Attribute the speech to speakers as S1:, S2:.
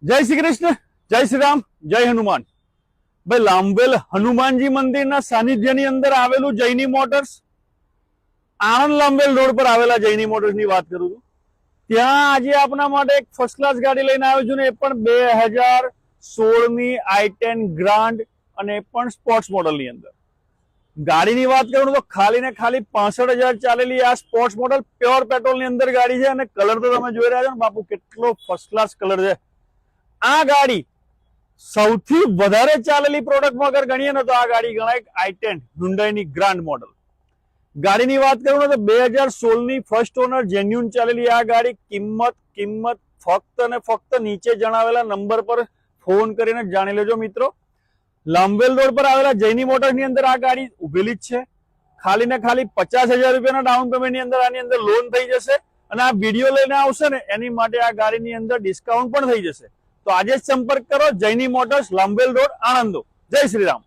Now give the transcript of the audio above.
S1: જય શ્રી કૃષ્ણ, જય શ્રી રામ, જય હનુમાન. ભાઈ લાંબેલ હનુમાનજી મંદિરના સાનિધ્યની અંદર આવેલું જૈની મોટર્સ, આણંદ લાંબેલ રોડ પર આવેલા જૈની મોટર્સની વાત કરું છું. ત્યાં આજે આપના માટે એક ફર્સ્ટ ક્લાસ ગાડી લઈને આવ્યો છું ને એ પણ 2016 ની i10 ગ્રાન્ડ અને એ પણ સ્પોર્ટ્સ મોડલની અંદર. ગાડીની વાત કરું તો ખાલી ને ખાલી 65,000 ચાલેલી આ સ્પોર્ટ્સ મોડલ પ્યોર પેટ્રોલની અંદર ગાડી છે અને કલર તો તમે જોઈ રહ્યા છો ને બાપુ, કેટલો ફર્સ્ટ ક્લાસ કલર છે. આ ગાડી સૌથી વધારે ચાલેલી પ્રોડક્ટમાં અગર ગણીએ ને તો આ ગાડી ગણાય i10 Hyundai ગ્રાન્ડ મોડલ. ગાડીની વાત કરું ને તો 2016 ની ફર્સ્ટ ઓનર જેન્યુન ચાલેલી આ ગાડી. કિંમત ફક્ત ને ફક્ત નીચે જણાવેલા નંબર પર ફોન કરીને જાણી લેજો મિત્રો. લાંબેલ રોડ પર આવેલા જૈની મોટર્સની અંદર આ ગાડી ઉભેલી જ છે. ખાલી ને ખાલી 50,000 રૂપિયાના ડાઉન પેમેન્ટની અંદર આની અંદર લોન થઈ જશે અને આ વિડીયો લઈને આવશે ને એની માટે આ ગાડીની અંદર ડિસ્કાઉન્ટ પણ થઈ જશે. તો આજે જ સંપર્ક કરો જૈની મોટર્સ, લાંબેલ રોડ, આણંદ. જય શ્રી રામ.